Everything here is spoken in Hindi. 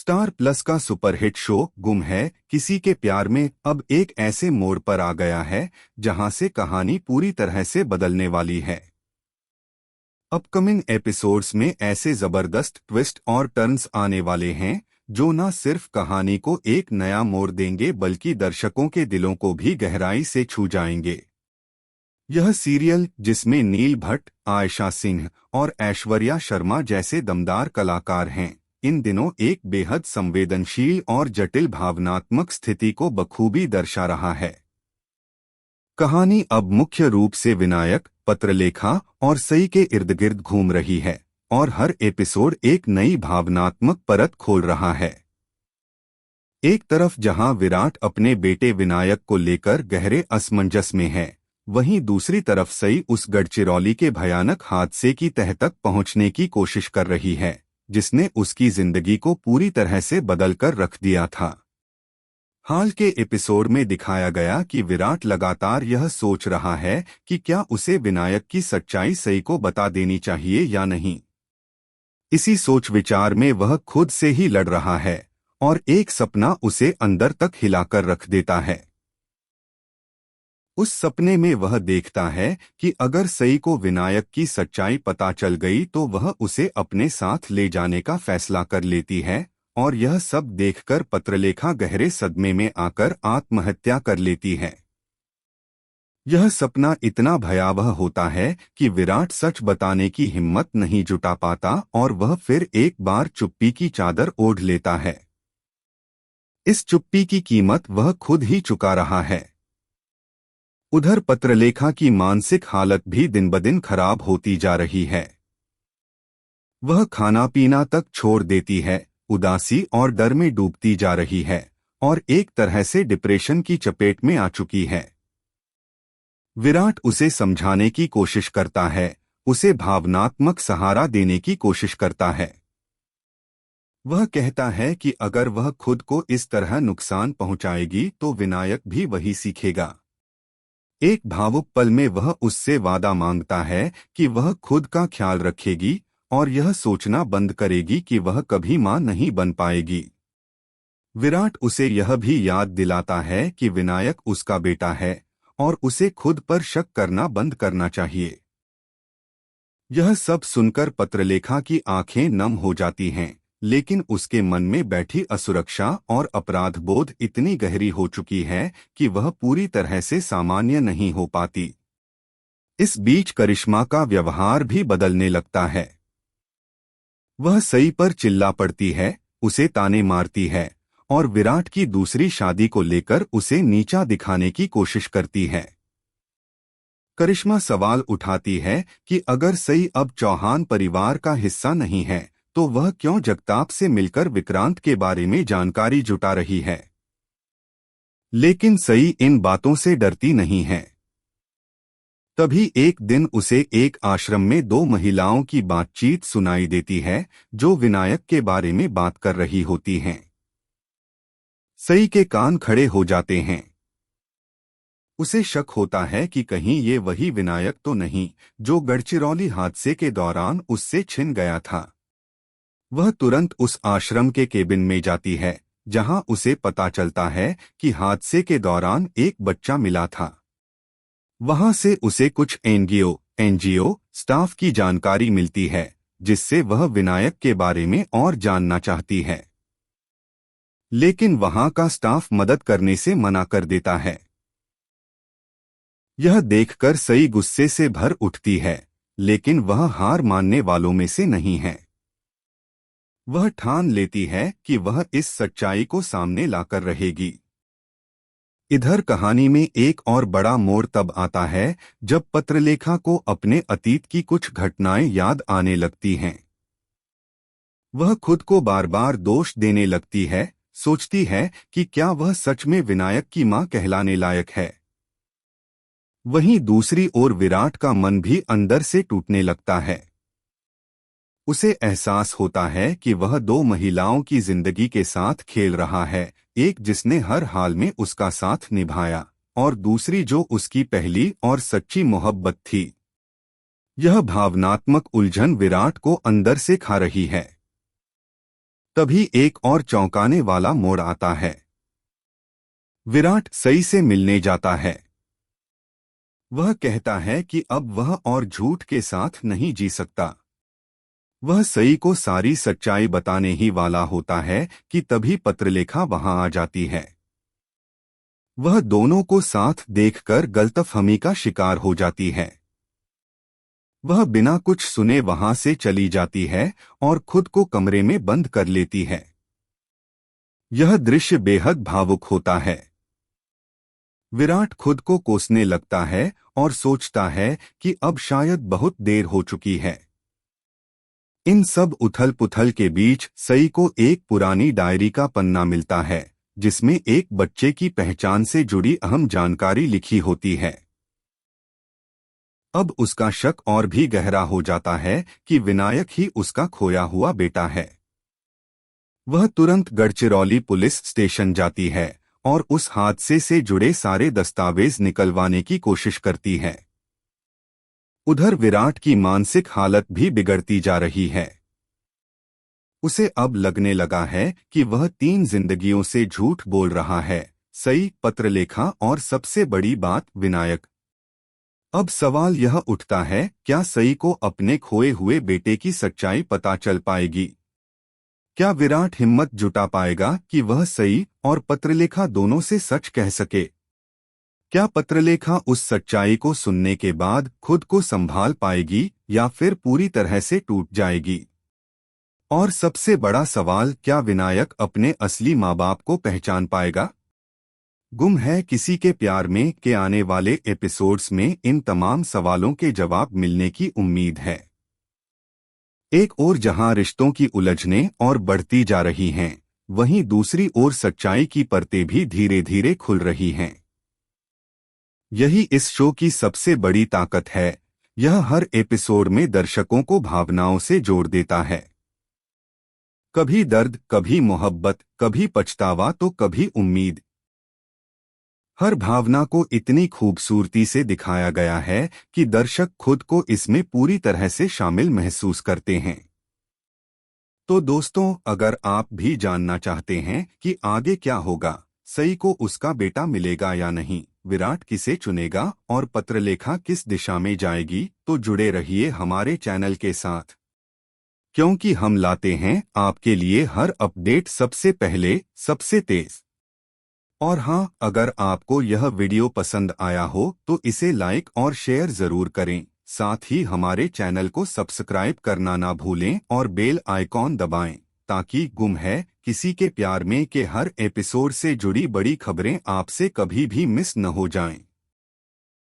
स्टार प्लस का सुपरहिट शो गुम है किसी के प्यार में अब एक ऐसे मोड़ पर आ गया है जहां से कहानी पूरी तरह से बदलने वाली है। अपकमिंग एपिसोड्स में ऐसे जबरदस्त ट्विस्ट और टर्न्स आने वाले हैं जो न सिर्फ कहानी को एक नया मोड़ देंगे बल्कि दर्शकों के दिलों को भी गहराई से छू जाएंगे। यह सीरियल, जिसमें नील भट्ट, आयशा सिंह और ऐश्वर्या शर्मा जैसे दमदार कलाकार हैं, इन दिनों एक बेहद संवेदनशील और जटिल भावनात्मक स्थिति को बखूबी दर्शा रहा है। कहानी अब मुख्य रूप से विनायक, पत्रलेखा और सई के इर्द गिर्द घूम रही है और हर एपिसोड एक नई भावनात्मक परत खोल रहा है। एक तरफ जहां विराट अपने बेटे विनायक को लेकर गहरे असमंजस में है, वहीं दूसरी तरफ सई उस गढ़चिरौली के भयानक हादसे की तह तक पहुंचने की कोशिश कर रही है जिसने उसकी जिंदगी को पूरी तरह से बदल कर रख दिया था। हाल के एपिसोड में दिखाया गया कि विराट लगातार यह सोच रहा है कि क्या उसे विनायक की सच्चाई सई को बता देनी चाहिए या नहीं। इसी सोच विचार में वह खुद से ही लड़ रहा है और एक सपना उसे अंदर तक हिलाकर रख देता है। उस सपने में वह देखता है कि अगर सई को विनायक की सच्चाई पता चल गई तो वह उसे अपने साथ ले जाने का फैसला कर लेती है और यह सब देखकर पत्रलेखा गहरे सदमे में आकर आत्महत्या कर लेती है। यह सपना इतना भयावह होता है कि विराट सच बताने की हिम्मत नहीं जुटा पाता और वह फिर एक बार चुप्पी की चादर ओढ़ लेता है। इस चुप्पी की कीमत वह खुद ही चुका रहा है। उधर पत्रलेखा की मानसिक हालत भी दिन ब दिन खराब होती जा रही है। वह खाना पीना तक छोड़ देती है, उदासी और डर में डूबती जा रही है और एक तरह से डिप्रेशन की चपेट में आ चुकी है। विराट उसे समझाने की कोशिश करता है, उसे भावनात्मक सहारा देने की कोशिश करता है। वह कहता है कि अगर वह खुद को इस तरह नुकसान पहुंचाएगी तो विनायक भी वही सीखेगा। एक भावुक पल में वह उससे वादा मांगता है कि वह खुद का ख्याल रखेगी और यह सोचना बंद करेगी कि वह कभी मां नहीं बन पाएगी। विराट उसे यह भी याद दिलाता है कि विनायक उसका बेटा है और उसे खुद पर शक करना बंद करना चाहिए। यह सब सुनकर पत्रलेखा की आंखें नम हो जाती हैं, लेकिन उसके मन में बैठी असुरक्षा और अपराध बोध इतनी गहरी हो चुकी है कि वह पूरी तरह से सामान्य नहीं हो पाती। इस बीच करिश्मा का व्यवहार भी बदलने लगता है। वह सई पर चिल्ला पड़ती है, उसे ताने मारती है और विराट की दूसरी शादी को लेकर उसे नीचा दिखाने की कोशिश करती है। करिश्मा सवाल उठाती है कि अगर सई अब चौहान परिवार का हिस्सा नहीं है तो वह क्यों जगताप से मिलकर विक्रांत के बारे में जानकारी जुटा रही है। लेकिन सई इन बातों से डरती नहीं है। तभी एक दिन उसे एक आश्रम में दो महिलाओं की बातचीत सुनाई देती है जो विनायक के बारे में बात कर रही होती हैं। सई के कान खड़े हो जाते हैं। उसे शक होता है कि कहीं ये वही विनायक तो नहीं जो गढ़चिरौली हादसे के दौरान उससे छिन गया था। वह तुरंत उस आश्रम के केबिन में जाती है जहां उसे पता चलता है कि हादसे के दौरान एक बच्चा मिला था। वहां से उसे कुछ एनजीओ स्टाफ की जानकारी मिलती है जिससे वह विनायक के बारे में और जानना चाहती है, लेकिन वहां का स्टाफ मदद करने से मना कर देता है। यह देखकर सई गुस्से से भर उठती है, लेकिन वह हार मानने वालों में से नहीं है। वह ठान लेती है कि वह इस सच्चाई को सामने लाकर रहेगी। इधर कहानी में एक और बड़ा मोड़ तब आता है जब पत्रलेखा को अपने अतीत की कुछ घटनाएं याद आने लगती हैं। वह खुद को बार बार दोष देने लगती है, सोचती है कि क्या वह सच में विनायक की मां कहलाने लायक है। वहीं दूसरी ओर विराट का मन भी अंदर से टूटने लगता है। उसे एहसास होता है कि वह दो महिलाओं की जिंदगी के साथ खेल रहा है, एक जिसने हर हाल में उसका साथ निभाया और दूसरी जो उसकी पहली और सच्ची मोहब्बत थी। यह भावनात्मक उलझन विराट को अंदर से खा रही है। तभी एक और चौंकाने वाला मोड़ आता है। विराट सई से मिलने जाता है। वह कहता है कि अब वह और झूठ के साथ नहीं जी सकता। वह सई को सारी सच्चाई बताने ही वाला होता है कि तभी पत्रलेखा वहां आ जाती है। वह दोनों को साथ देखकर गलतफहमी का शिकार हो जाती है। वह बिना कुछ सुने वहां से चली जाती है और खुद को कमरे में बंद कर लेती है। यह दृश्य बेहद भावुक होता है। विराट खुद को कोसने लगता है और सोचता है कि अब शायद बहुत देर हो चुकी है। इन सब उथल पुथल के बीच सई को एक पुरानी डायरी का पन्ना मिलता है जिसमें एक बच्चे की पहचान से जुड़ी अहम जानकारी लिखी होती है। अब उसका शक और भी गहरा हो जाता है कि विनायक ही उसका खोया हुआ बेटा है। वह तुरंत गढ़चिरौली पुलिस स्टेशन जाती है और उस हादसे से जुड़े सारे दस्तावेज निकलवाने की कोशिश करती है। उधर विराट की मानसिक हालत भी बिगड़ती जा रही है। उसे अब लगने लगा है कि वह 3 जिंदगियों से झूठ बोल रहा है, सई, पत्रलेखा और सबसे बड़ी बात विनायक। अब सवाल यह उठता है, क्या सई को अपने खोए हुए बेटे की सच्चाई पता चल पाएगी? क्या विराट हिम्मत जुटा पाएगा कि वह सई और पत्रलेखा दोनों से सच कह सके? क्या पत्रलेखा उस सच्चाई को सुनने के बाद खुद को संभाल पाएगी या फिर पूरी तरह से टूट जाएगी? और सबसे बड़ा सवाल, क्या विनायक अपने असली माँ बाप को पहचान पाएगा? गुम है किसी के प्यार में के आने वाले एपिसोड्स में इन तमाम सवालों के जवाब मिलने की उम्मीद है। एक ओर जहां रिश्तों की उलझनें और बढ़ती जा रही हैं, वहीं दूसरी ओर सच्चाई की परतें भी धीरे धीरे खुल रही हैं। यही इस शो की सबसे बड़ी ताकत है। यह हर एपिसोड में दर्शकों को भावनाओं से जोड़ देता है। कभी दर्द, कभी मोहब्बत, कभी पछतावा तो कभी उम्मीद। हर भावना को इतनी खूबसूरती से दिखाया गया है कि दर्शक खुद को इसमें पूरी तरह से शामिल महसूस करते हैं। तो दोस्तों, अगर आप भी जानना चाहते हैं कि आगे क्या होगा, सई को उसका बेटा मिलेगा या नहीं, विराट किसे चुनेगा और पत्रलेखा किस दिशा में जाएगी, तो जुड़े रहिए हमारे चैनल के साथ, क्योंकि हम लाते हैं आपके लिए हर अपडेट सबसे पहले, सबसे तेज। और हाँ, अगर आपको यह वीडियो पसंद आया हो तो इसे लाइक और शेयर जरूर करें। साथ ही हमारे चैनल को सब्सक्राइब करना ना भूलें और बेल आइकॉन दबाएं, ताकि गुम है किसी के प्यार में के हर एपिसोड से जुड़ी बड़ी खबरें आपसे कभी भी मिस न हो जाएं।